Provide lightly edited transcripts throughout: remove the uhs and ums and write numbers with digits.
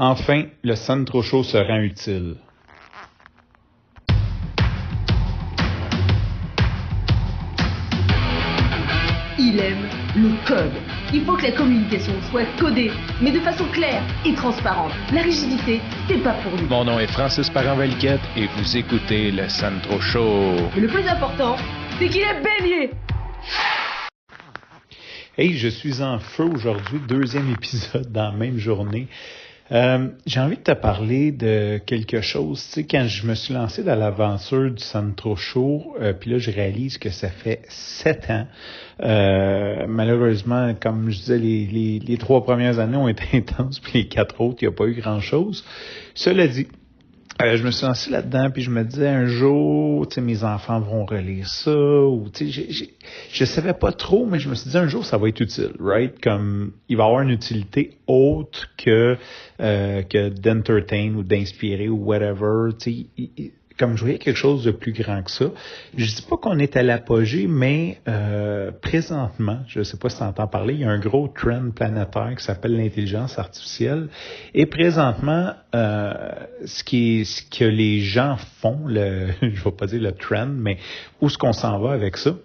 Enfin, le Sandro Show se rend utile. Il aime le code. Il faut que la communication soit codée, mais de façon claire et transparente. La rigidité, c'est pas pour lui. Mon nom est Francis Parent-Valquette et vous écoutez le Sandro Show. Et le plus important, c'est qu'il est bélier. Hey, je suis en feu aujourd'hui, 2e épisode dans la même journée. J'ai envie de te parler de quelque chose. Tu sais, quand je me suis lancé dans l'aventure du Sandro Show, puis là, je réalise que ça fait 7 ans. Malheureusement, comme je disais, les 3 premières années ont été intenses, puis les 4 autres, il n'y a pas eu grand-chose. Cela dit, je me suis lancé là-dedans, puis je me disais un jour, tu sais, mes enfants vont relire ça, ou tu sais, je savais pas trop, mais je me suis dit un jour ça va être utile, right? Comme il va y avoir une utilité autre que d'entertain ou d'inspirer ou whatever, tu sais. Comme je voyais quelque chose de plus grand que ça. Je dis pas qu'on est à l'apogée, mais présentement, je sais pas si tu entends parler, il y a un gros trend planétaire qui s'appelle l'intelligence artificielle. Et présentement, ce que les gens font, je vais pas dire le trend, mais où est-ce qu'on s'en va avec ça?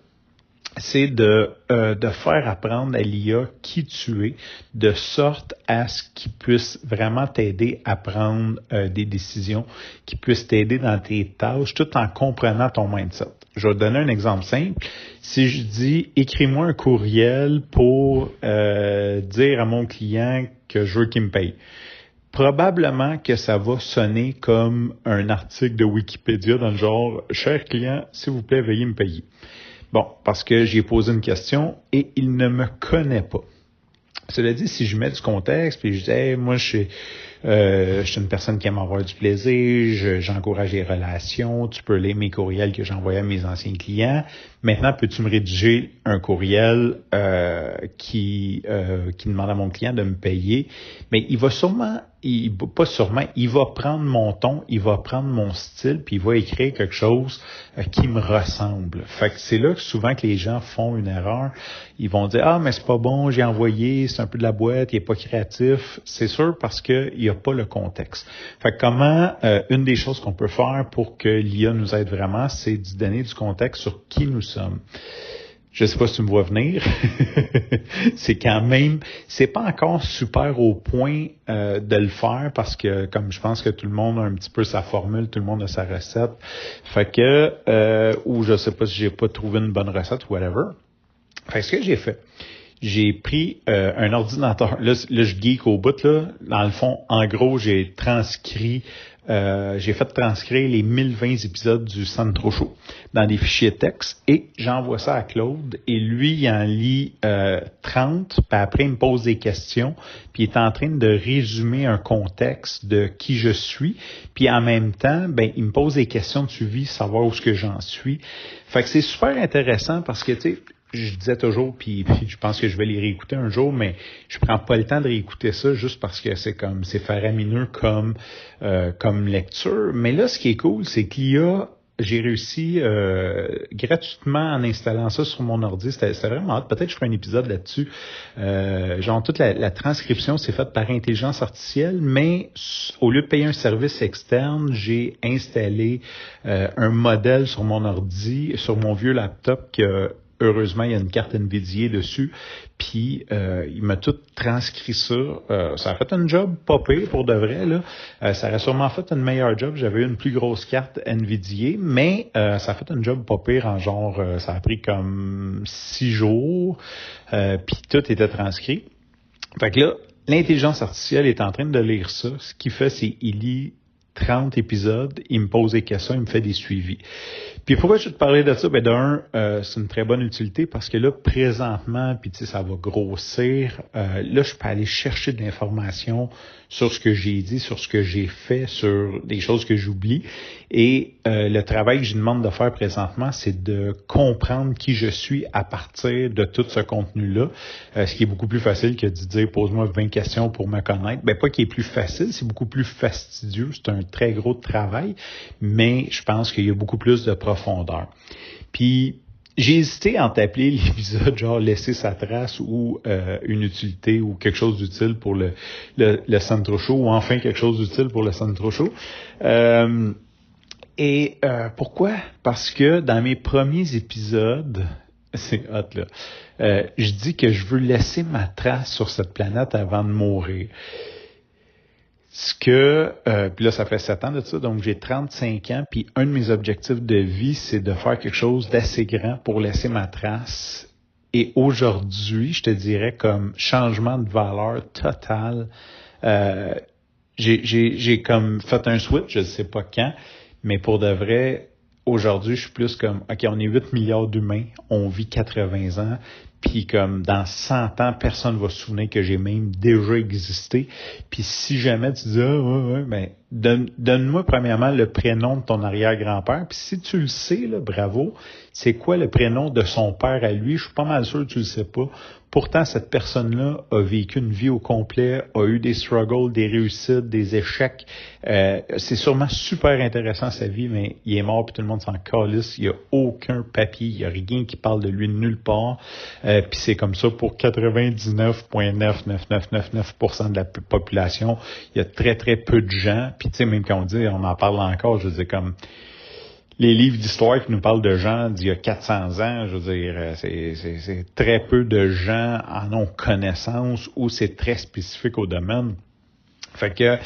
C'est de faire apprendre à l'IA qui tu es, de sorte à ce qu'il puisse vraiment t'aider à prendre des décisions, qu'il puisse t'aider dans tes tâches, tout en comprenant ton mindset. Je vais te donner un exemple simple. Si je dis, écris-moi un courriel pour dire à mon client que je veux qu'il me paye. Probablement que ça va sonner comme un article de Wikipédia dans le genre « Cher client, s'il vous plaît, veuillez me payer ». Bon, parce que j'ai posé une question et il ne me connaît pas. Cela dit, si je mets du contexte, puis je dis hey, moi je suis une personne qui aime avoir du plaisir, j'encourage les relations, tu peux lire mes courriels que j'envoyais à mes anciens clients. Maintenant, peux-tu me rédiger un courriel qui demande à mon client de me payer? Mais il va il va prendre mon ton, il va prendre mon style, puis il va écrire quelque chose qui me ressemble. Fait que c'est là que souvent que les gens font une erreur. Ils vont dire ah mais c'est pas bon, j'ai envoyé, c'est un peu de la boîte, il est pas créatif. C'est sûr parce que il y a pas le contexte. Fait que comment une des choses qu'on peut faire pour que l'IA nous aide vraiment, c'est de donner du contexte sur qui nous sommes. Je sais pas si tu me vois venir. C'est quand même, c'est pas encore super au point de le faire parce que comme je pense que tout le monde a un petit peu sa formule, tout le monde a sa recette. Fait que ou je sais pas si j'ai pas trouvé une bonne recette ou whatever. Fait que ce que j'ai fait, j'ai pris un ordinateur. Là, je geek au bout là. Dans le fond, en gros, j'ai fait transcrire les 1020 épisodes du Sandro Show dans des fichiers texte et j'envoie ça à Claude et lui, il en lit 30, puis après, il me pose des questions, puis il est en train de résumer un contexte de qui je suis, puis en même temps, il me pose des questions de suivi, savoir où est-ce que j'en suis. Fait que c'est super intéressant parce que, tu sais, je disais toujours, puis je pense que je vais les réécouter un jour, mais je prends pas le temps de réécouter ça juste parce que c'est faramineux comme lecture. Mais là, ce qui est cool, c'est j'ai réussi gratuitement en installant ça sur mon ordi. C'était vraiment hâte. Peut-être que je ferai un épisode là-dessus. Toute la transcription s'est faite par intelligence artificielle, mais au lieu de payer un service externe, j'ai installé un modèle sur mon ordi, sur mon vieux laptop heureusement, il y a une carte NVIDIA dessus, puis il m'a tout transcrit ça. Ça a fait un job pas pire pour de vrai, là. Ça aurait sûrement fait un meilleur job. J'avais une plus grosse carte NVIDIA, mais ça a fait un job pas pire en genre, ça a pris comme 6 jours, puis tout était transcrit. Fait que là, l'intelligence artificielle est en train de lire ça. Ce qu'il fait, c'est il lit 30 épisodes, il me pose des questions, il me fait des suivis. Puis pourquoi je vais te parler de ça? C'est une très bonne utilité parce que là, présentement, puis tu sais, ça va grossir. Là, je peux aller chercher de l'information sur ce que j'ai dit, sur ce que j'ai fait, sur des choses que j'oublie. Et le travail que je demande de faire présentement, c'est de comprendre qui je suis à partir de tout ce contenu-là. Ce qui est beaucoup plus facile que de dire « pose-moi 20 questions pour me connaître ». Pas qu'il est plus facile, c'est beaucoup plus fastidieux. C'est un très gros travail, mais je pense qu'il y a beaucoup plus de profondeur. Puis, j'ai hésité à t'appeler l'épisode genre laisser sa trace ou une utilité ou quelque chose d'utile pour le Centro Show ou enfin quelque chose d'utile pour le Centro Show. Pourquoi? Parce que dans mes premiers épisodes, c'est hot là, je dis que je veux laisser ma trace sur cette planète avant de mourir. Puis là, ça fait 7 ans de ça, donc j'ai 35 ans, puis un de mes objectifs de vie, c'est de faire quelque chose d'assez grand pour laisser ma trace. Et aujourd'hui, je te dirais comme changement de valeur total, j'ai comme fait un switch, je ne sais pas quand, mais pour de vrai, aujourd'hui, je suis plus comme, OK, on est 8 milliards d'humains, on vit 80 ans, puis comme dans 100 ans, personne ne va se souvenir que j'ai même déjà existé. Puis si jamais tu dis, ben, donne-moi premièrement le prénom de ton arrière-grand-père. Puis si tu le sais, là, bravo, c'est quoi le prénom de son père à lui? Je suis pas mal sûr que tu le sais pas. Pourtant, cette personne-là a vécu une vie au complet, a eu des struggles, des réussites, des échecs. C'est sûrement super intéressant sa vie, mais il est mort puis tout le monde s'en calisse. Il n'y a aucun papier, il n'y a rien qui parle de lui de nulle part. Puis c'est comme ça pour 99,99999% de la population. Il y a très, très peu de gens. Puis tu sais, même quand on en parle encore, je veux dire, comme les livres d'histoire qui nous parlent de gens d'il y a 400 ans, je veux dire, c'est très peu de gens en ont connaissance ou c'est très spécifique au domaine. Fait que,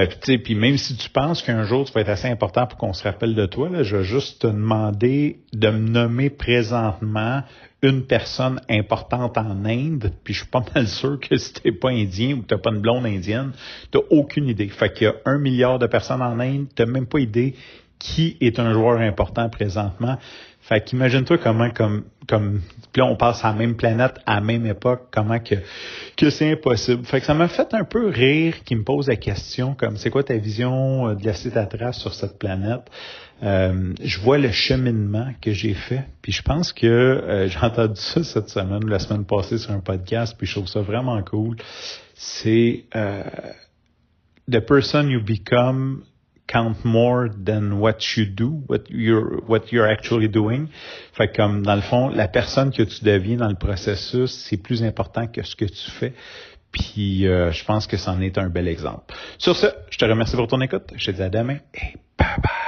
tu sais, puis même si tu penses qu'un jour tu vas être assez important pour qu'on se rappelle de toi, là, je vais juste te demander de me nommer présentement une personne importante en Inde, puis je suis pas mal sûr que si t'es pas indien ou que t'as pas une blonde indienne, t'as aucune idée. Fait qu'il y a 1 milliard de personnes en Inde, t'as même pas idée qui est un joueur important présentement. Fait qu'imagine-toi comment, comme, puis là, on passe à la même planète, à la même époque, comment que c'est impossible. Fait que ça m'a fait un peu rire qui me pose la question, comme, c'est quoi ta vision de laisser ta trace sur cette planète? Je vois le cheminement que j'ai fait, puis je pense que j'ai entendu ça cette semaine, la semaine passée sur un podcast, puis je trouve ça vraiment cool. C'est the person you become count more than what you do, what you're actually doing. Fait que comme dans le fond, la personne que tu deviens dans le processus, c'est plus important que ce que tu fais. Puis je pense que c'en est un bel exemple. Sur ce, je te remercie pour ton écoute. Je te dis à demain et bye bye.